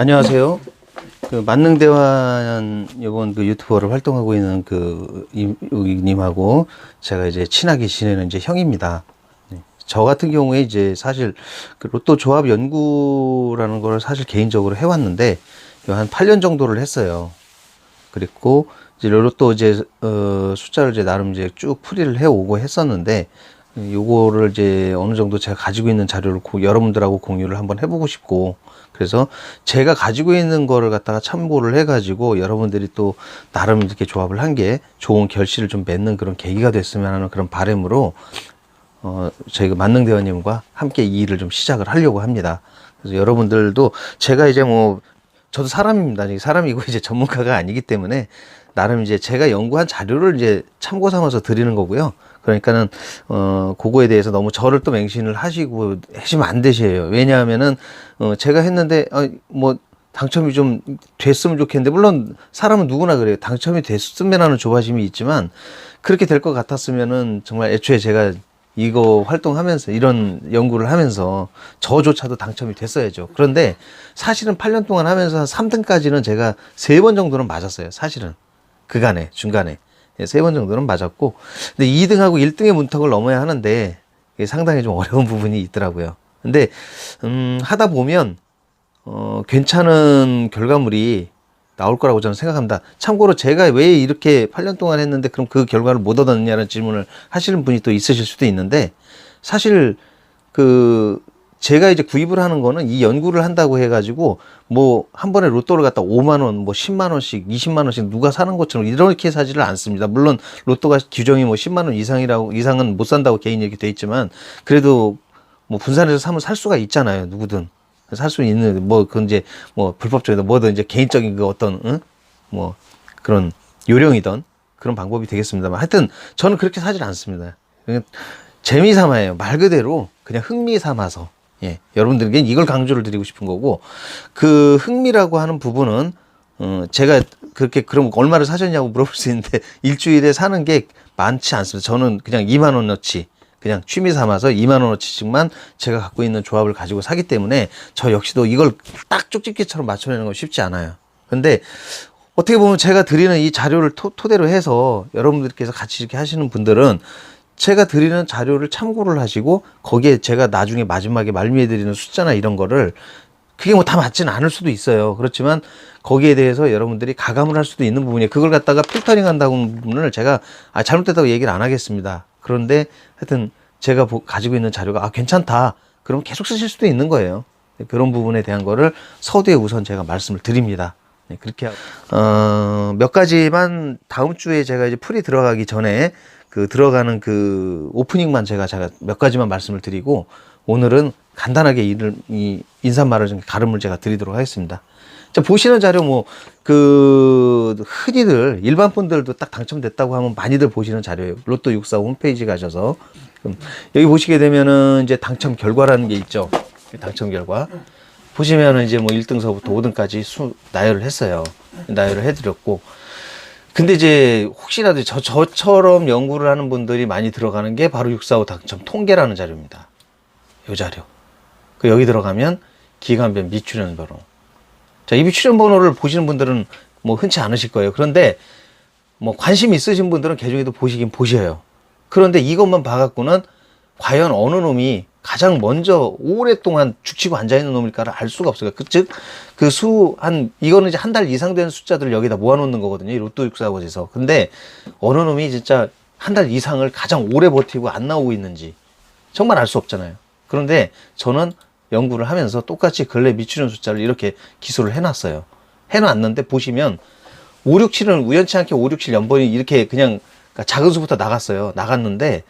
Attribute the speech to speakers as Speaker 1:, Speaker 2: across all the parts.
Speaker 1: 안녕하세요. 그 만능대환 이번 그 유튜버를 활동하고 있는 님하고 제가 이제 친하게 지내는 이제 형입니다. 네. 저 같은 경우에 이제 사실 그 로또 조합 연구라는 걸 사실 개인적으로 해왔는데 한 8년 정도를 했어요. 그리고 이제 로또 이제 숫자를 이제 나름 이제 쭉 풀이를 해오고 했었는데 요거를 이제 어느 정도 제가 가지고 있는 자료를 여러분들하고 공유를 한번 해보고 싶고, 그래서 제가 가지고 있는 거를 갖다가 참고를 해가지고 여러분들이 또 나름 이렇게 조합을 한 게 좋은 결실을 좀 맺는 그런 계기가 됐으면 하는 그런 바람으로 저희가 만능대원님과 함께 이 일을 좀 시작을 하려고 합니다. 그래서 여러분들도 제가 이제 뭐 저도 사람입니다. 사람이고 이제 전문가가 아니기 때문에 나름 이제 제가 연구한 자료를 이제 참고 삼아서 드리는 거고요. 그러니까는 그거에 대해서 너무 저를 또 맹신을 하시고 하시면 안 되셔요. 왜냐하면은 제가 했는데 뭐 당첨이 좀 됐으면 좋겠는데, 물론 사람은 누구나 그래요. 당첨이 됐으면 하는 조바심이 있지만 그렇게 될 것 같았으면은 정말 애초에 제가 이거 활동하면서 이런 연구를 하면서 저조차도 당첨이 됐어야죠. 그런데 사실은 8년 동안 하면서 3등까지는 제가 3번 정도는 맞았어요. 사실은 그간에 중간에 3번 정도는 맞았고, 근데 2등하고 1등의 문턱을 넘어야 하는데 이게 상당히 좀 어려운 부분이 있더라고요. 근데 하다 보면 괜찮은 결과물이 나올 거라고 저는 생각합니다. 참고로 제가 왜 이렇게 8년 동안 했는데 그럼 그 결과를 못 얻었느냐는 질문을 하시는 분이 또 있으실 수도 있는데, 사실 제가 이제 구입을 하는 거는 이 연구를 한다고 해가지고 뭐 한 번에 로또를 갖다 5만 원, 뭐 10만 원씩, 20만 원씩 누가 사는 것처럼 이렇게 사지를 않습니다. 물론 로또가 규정이 뭐 10만 원 이상은 못 산다고 개인 얘기 돼 있지만, 그래도 뭐 분산해서 사면 살 수가 있잖아요. 누구든 살 수 있는, 뭐 그건 이제 뭐 불법적이든 뭐든 이제 개인적인 그 어떤 뭐 그런 요령이든 그런 방법이 되겠습니다만, 하여튼 저는 그렇게 사질 않습니다. 그냥 재미 삼아요. 말 그대로 그냥 흥미 삼아서. 예, 여러분들에게 이걸 강조를 드리고 싶은 거고, 그 흥미라고 하는 부분은 제가 그렇게 그럼 얼마를 사셨냐고 물어볼 수 있는데 일주일에 사는 게 많지 않습니다. 저는 그냥 2만 원어치 그냥 취미 삼아서 2만 원어치씩만 제가 갖고 있는 조합을 가지고 사기 때문에 저 역시도 이걸 딱 쪽집게처럼 맞춰내는 건 쉽지 않아요. 근데 어떻게 보면 제가 드리는 이 자료를 토대로 해서 여러분들께서 같이 이렇게 하시는 분들은 제가 드리는 자료를 참고를 하시고 거기에 제가 나중에 마지막에 말미에 드리는 숫자나 이런 거를, 그게 뭐 다 맞지는 않을 수도 있어요. 그렇지만 거기에 대해서 여러분들이 가감을 할 수도 있는 부분이에요. 그걸 갖다가 필터링 한다는 부분을 제가 잘못됐다고 얘기를 안 하겠습니다. 그런데 하여튼 제가 가지고 있는 자료가 괜찮다, 그럼 계속 쓰실 수도 있는 거예요. 그런 부분에 대한 거를 서두에 우선 제가 말씀을 드립니다. 네, 그렇게 하고 몇 가지만 다음 주에 제가 이제 풀이 들어가기 전에 들어가는 오프닝만 제가 몇 가지만 말씀을 드리고, 오늘은 간단하게 이 인사말을 좀 가름을 제가 드리도록 하겠습니다. 자, 보시는 자료 흔히들 일반 분들도 딱 당첨됐다고 하면 많이들 보시는 자료예요. 로또 645 홈페이지 가셔서 여기 보시게 되면은 이제 당첨 결과라는 게 있죠. 당첨 결과 보시면은 이제 뭐 1등서부터 5등까지 나열을 했어요. 나열을 해드렸고, 근데 이제 혹시라도 저처럼 연구를 하는 분들이 많이 들어가는 게 바로 645 당첨 통계라는 자료입니다. 이 자료. 여기 들어가면 기간별 미출연 번호. 자, 이 미출연 번호를 보시는 분들은 뭐 흔치 않으실 거예요. 그런데 뭐 관심 있으신 분들은 개중에도 보시긴 보셔요. 그런데 이것만 봐갖고는 과연 어느 놈이 가장 먼저 오랫동안 죽치고 앉아있는 놈일까를 알 수가 없어요. 즉, 이거는 이제 한 달 이상 된 숫자들을 여기다 모아놓는 거거든요. 이 로또 645에서. 근데 어느 놈이 진짜 한 달 이상을 가장 오래 버티고 안 나오고 있는지 정말 알 수 없잖아요. 그런데 저는 연구를 하면서 똑같이 근래 미출연 숫자를 이렇게 기술을 해놨어요. 해놨는데 보시면 5, 6, 7은 우연치 않게 5, 6, 7 연번이 이렇게 그냥 작은 수부터 나갔어요. 나갔는데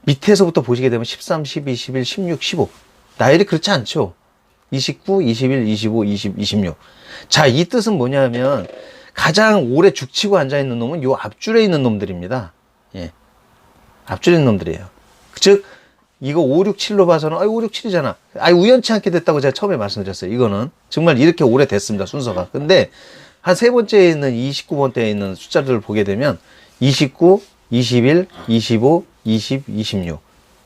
Speaker 1: 밑에서부터 보시게 되면 13, 12, 11, 16, 15 나열이 그렇지 않죠. 29, 21, 25, 20, 26. 자, 이 뜻은 뭐냐면 가장 오래 죽치고 앉아있는 놈은 요 앞줄에 있는 놈들입니다. 예, 앞줄에 있는 놈들이에요. 즉 이거 5, 6, 7로 봐서는 5, 6, 7이잖아. 우연치 않게 됐다고 제가 처음에 말씀드렸어요. 이거는 정말 이렇게 오래 됐습니다. 순서가. 근데 한 세 번째에 있는 29번째에 있는 숫자들을 보게 되면 29, 21, 25, 20, 26.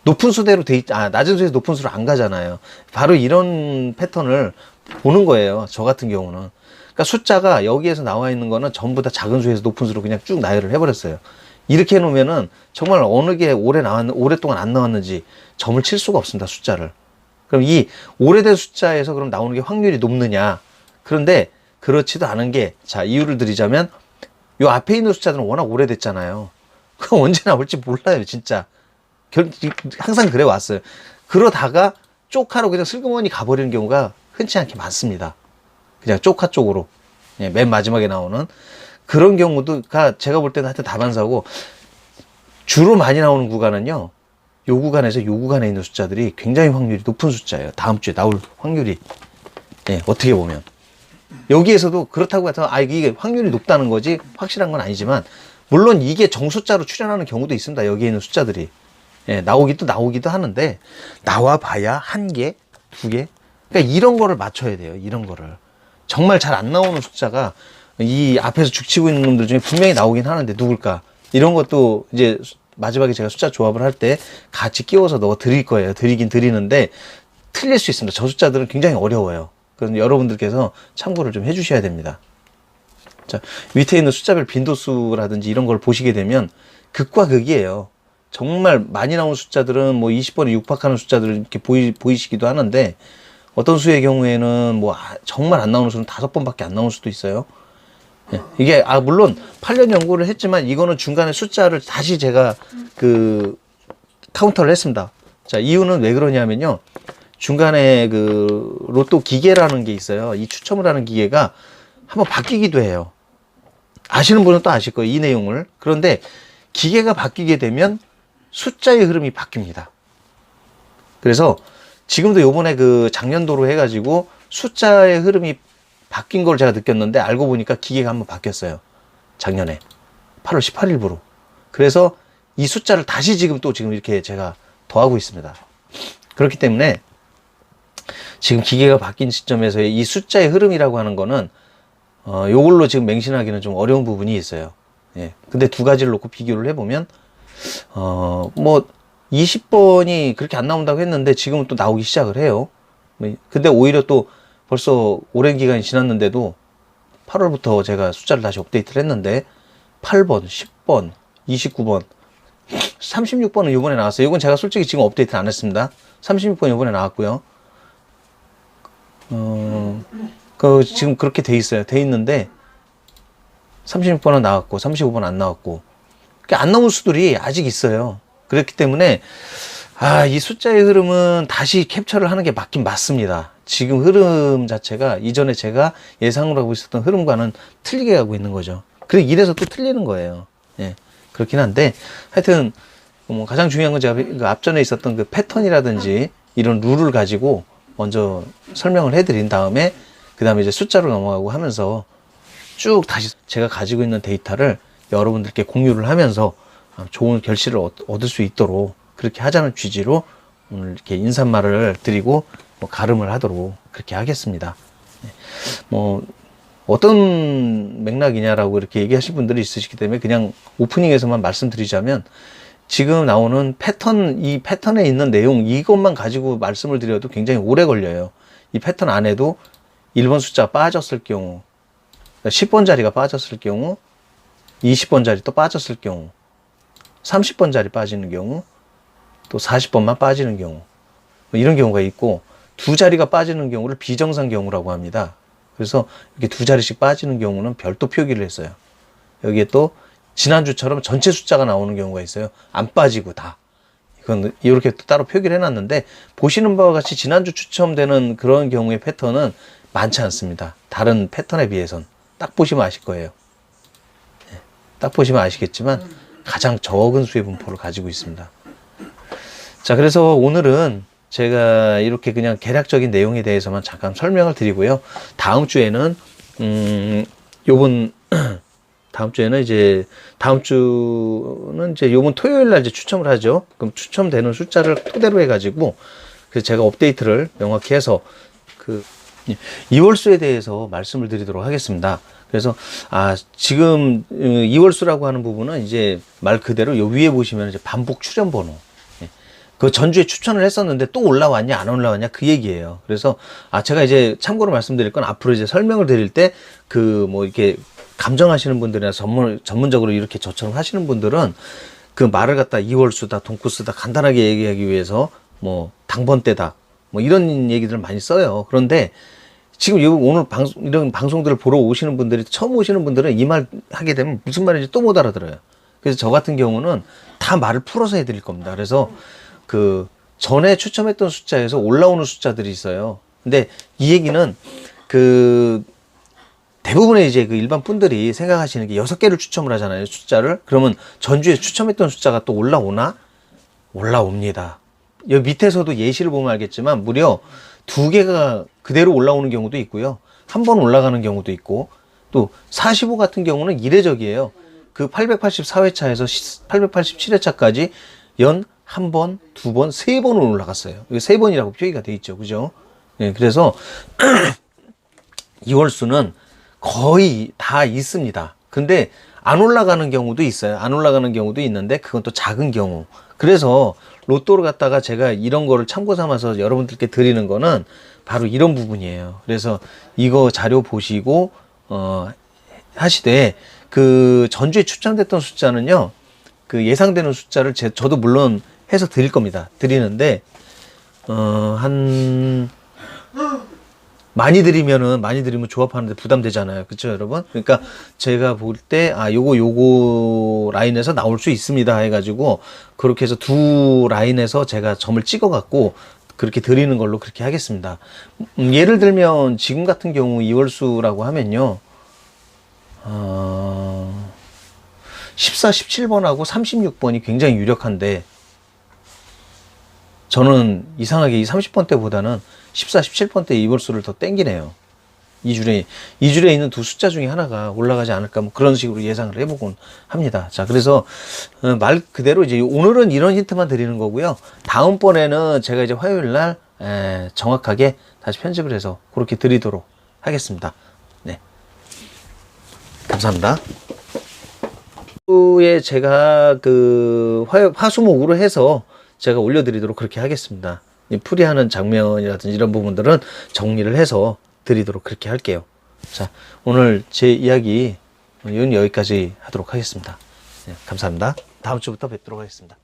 Speaker 1: 높은 수대로 낮은 수에서 높은 수로 안 가잖아요. 바로 이런 패턴을 보는 거예요. 저 같은 경우는. 그러니까 숫자가 여기에서 나와 있는 거는 전부 다 작은 수에서 높은 수로 그냥 쭉 나열을 해버렸어요. 이렇게 해놓으면은 정말 어느 게 오랫동안 안 나왔는지 점을 칠 수가 없습니다. 숫자를. 그럼 이 오래된 숫자에서 그럼 나오는 게 확률이 높느냐? 그런데 그렇지도 않은 게, 자, 이유를 드리자면 요 앞에 있는 숫자들은 워낙 오래됐잖아요. 그럼 언제 나올지 몰라요, 진짜. 항상 그래 왔어요. 그러다가 쪽하로 그냥 슬그머니 가버리는 경우가 흔치 않게 많습니다. 그냥 쪽하 쪽으로. 예, 맨 마지막에 나오는 그런 경우가 제가 볼 때는 하여튼 다반사고, 주로 많이 나오는 구간은요, 요 구간에서 요 구간에 있는 숫자들이 굉장히 확률이 높은 숫자예요. 다음 주에 나올 확률이. 예, 어떻게 보면. 여기에서도 그렇다고 해서, 이게 확률이 높다는 거지, 확실한 건 아니지만, 물론 이게 정숫자로 출현하는 경우도 있습니다. 여기에 있는 숫자들이. 예, 나오기도 하는데, 나와봐야 한 개, 두 개. 그러니까 이런 거를 맞춰야 돼요. 이런 거를. 정말 잘 안 나오는 숫자가 이 앞에서 죽치고 있는 놈들 중에 분명히 나오긴 하는데 누굴까? 이런 것도 이제 마지막에 제가 숫자 조합을 할 때 같이 끼워서 넣어 드릴 거예요. 드리긴 드리는데 틀릴 수 있습니다. 저 숫자들은 굉장히 어려워요. 그래서 여러분들께서 참고를 좀 해주셔야 됩니다. 자, 밑에 있는 숫자별 빈도수라든지 이런 걸 보시게 되면 극과 극이에요. 정말 많이 나오는 숫자들은 뭐 20번에 육박하는 숫자들을 이렇게 보이시기도 하는데, 어떤 수의 경우에는 뭐 정말 안 나오는 수는 5번밖에 안 나올 수도 있어요. 예, 이게 물론 8년 연구를 했지만 이거는 중간에 숫자를 다시 제가 카운터를 했습니다. 자, 이유는 왜 그러냐면요, 중간에 로또 기계라는 게 있어요. 이 추첨을 하는 기계가 한번 바뀌기도 해요. 아시는 분은 또 아실 거예요, 이 내용을. 그런데 기계가 바뀌게 되면 숫자의 흐름이 바뀝니다. 그래서 지금도 요번에 작년도로 해가지고 숫자의 흐름이 바뀐 걸 제가 느꼈는데, 알고 보니까 기계가 한번 바뀌었어요. 작년에 8월 18일부로. 그래서 이 숫자를 다시 지금 이렇게 제가 더하고 있습니다. 그렇기 때문에 지금 기계가 바뀐 시점에서의 이 숫자의 흐름이라고 하는 거는 요걸로 지금 맹신하기는 좀 어려운 부분이 있어요. 예. 근데 두 가지를 놓고 비교를 해보면 뭐 20번이 그렇게 안 나온다고 했는데 지금은 또 나오기 시작을 해요. 근데 오히려 또 벌써 오랜 기간이 지났는데도 8월부터 제가 숫자를 다시 업데이트를 했는데 8번, 10번, 29번, 36번은 이번에 나왔어요. 이건 제가 솔직히 지금 업데이트 안 했습니다. 36번 이번에 나왔고요. 지금 그렇게 돼 있어요. 돼 있는데 36번은 나왔고 35번 안 나왔고, 안 나온 수들이 아직 있어요. 그렇기 때문에 이 숫자의 흐름은 다시 캡처를 하는 게 맞긴 맞습니다. 지금 흐름 자체가 이전에 제가 예상을 하고 있었던 흐름과는 틀리게 가고 있는 거죠. 그리고 이래서 또 틀리는 거예요. 예, 그렇긴 한데 하여튼 뭐 가장 중요한 건 제가 앞전에 있었던 패턴이라든지 이런 룰을 가지고 먼저 설명을 해드린 다음에 그 다음에 이제 숫자로 넘어가고 하면서 쭉 다시 제가 가지고 있는 데이터를 여러분들께 공유를 하면서 좋은 결실을 얻을 수 있도록 그렇게 하자는 취지로 오늘 이렇게 인사말을 드리고 가름을 하도록 그렇게 하겠습니다. 뭐 어떤 맥락이냐라고 이렇게 얘기하실 분들이 있으시기 때문에 그냥 오프닝에서만 말씀드리자면, 지금 나오는 패턴, 이 패턴에 있는 내용 이것만 가지고 말씀을 드려도 굉장히 오래 걸려요. 이 패턴 안에도 1번 숫자 빠졌을 경우, 10번 자리가 빠졌을 경우, 20번 자리 또 빠졌을 경우, 30번 자리 빠지는 경우, 또 40번만 빠지는 경우, 이런 경우가 있고, 두 자리가 빠지는 경우를 비정상 경우라고 합니다. 그래서 이렇게 두 자리씩 빠지는 경우는 별도 표기를 했어요. 여기에 또 지난주처럼 전체 숫자가 나오는 경우가 있어요. 안 빠지고 다. 이건 이렇게 또 따로 표기를 해놨는데, 보시는 바와 같이 지난주 추첨되는 그런 경우의 패턴은 많지 않습니다. 다른 패턴에 비해선. 딱 보시면 아실 거예요. 딱 보시면 아시겠지만 가장 적은 수의 분포를 가지고 있습니다. 자, 그래서 오늘은 제가 이렇게 그냥 개략적인 내용에 대해서만 잠깐 설명을 드리고요. 다음 주에는 다음 주는 이제 요번 토요일 날 이제 추첨을 하죠. 그럼 추첨되는 숫자를 토대로 해가지고 그래서 제가 업데이트를 명확히 해서 2월수에 대해서 말씀을 드리도록 하겠습니다. 그래서 지금 2월수라고 하는 부분은 이제 말 그대로 요 위에 보시면 이제 반복 출현 번호. 그 전주에 추천을 했었는데 또 올라왔냐 안 올라왔냐 그 얘기예요. 그래서 제가 이제 참고로 말씀드릴 건 앞으로 이제 설명을 드릴 때 그 뭐 이렇게 감정하시는 분들이나 전문적으로 이렇게 저처럼 하시는 분들은 그 말을 갖다 이월수다 돈코스다 간단하게 얘기하기 위해서 뭐 당번대다 뭐 이런 얘기들을 많이 써요. 그런데 지금 오늘 이런 방송들을 보러 오시는 분들이 처음 오시는 분들은 이 말 하게 되면 무슨 말인지 또 못 알아들어요. 그래서 저 같은 경우는 다 말을 풀어서 해드릴 겁니다. 그래서 그 전에 추첨했던 숫자에서 올라오는 숫자들이 있어요. 근데 이 얘기는 그 대부분의 이제 그 일반 분들이 생각하시는 게 6개를 추첨을 하잖아요. 숫자를. 그러면 전주에 추첨했던 숫자가 또 올라오나? 올라옵니다. 여기 밑에서도 예시를 보면 알겠지만 무려 2개가 그대로 올라오는 경우도 있고요. 한 번 올라가는 경우도 있고 또 45 같은 경우는 이례적이에요. 그 884회차에서 887회차까지 연 한 번, 2번, 3번은 올라갔어요. 이게 3번이라고 표기가 돼 있죠. 그죠? 예, 그래서 이월수는 거의 다 있습니다. 근데 안 올라가는 경우도 있어요. 안 올라가는 경우도 있는데 그건 또 작은 경우. 그래서 로또를 갖다가 제가 이런 거를 참고 삼아서 여러분들께 드리는 거는 바로 이런 부분이에요. 그래서 이거 자료 보시고 하시되 그 전주에 추첨됐던 숫자는요. 그 예상되는 숫자를 저도 물론 해서 드릴 겁니다. 드리는데 한 많이 드리면 조합하는데 부담되잖아요. 그렇죠, 여러분? 그러니까 제가 볼 때 요거 라인에서 나올 수 있습니다 해가지고 그렇게 해서 2 라인에서 제가 점을 찍어 갖고 그렇게 드리는 걸로 그렇게 하겠습니다. 예를 들면 지금 같은 경우 이월수라고 하면요. 14, 17번하고 36번이 굉장히 유력한데 저는 이상하게 이 30번대보다는 14, 17번대 이월수를 더 땡기네요. 이 줄에 있는 두 숫자 중에 하나가 올라가지 않을까 뭐 그런 식으로 예상을 해보곤 합니다. 자, 그래서 말 그대로 이제 오늘은 이런 힌트만 드리는 거고요. 다음번에는 제가 이제 화요일 날 정확하게 다시 편집을 해서 그렇게 드리도록 하겠습니다. 네, 감사합니다. 후에 제가 그 화수목으로 해서 제가 올려드리도록 그렇게 하겠습니다. 풀이하는 장면이라든지 이런 부분들은 정리를 해서 드리도록 그렇게 할게요. 자, 오늘 제 이야기 여기까지 하도록 하겠습니다. 네, 감사합니다. 다음 주부터 뵙도록 하겠습니다.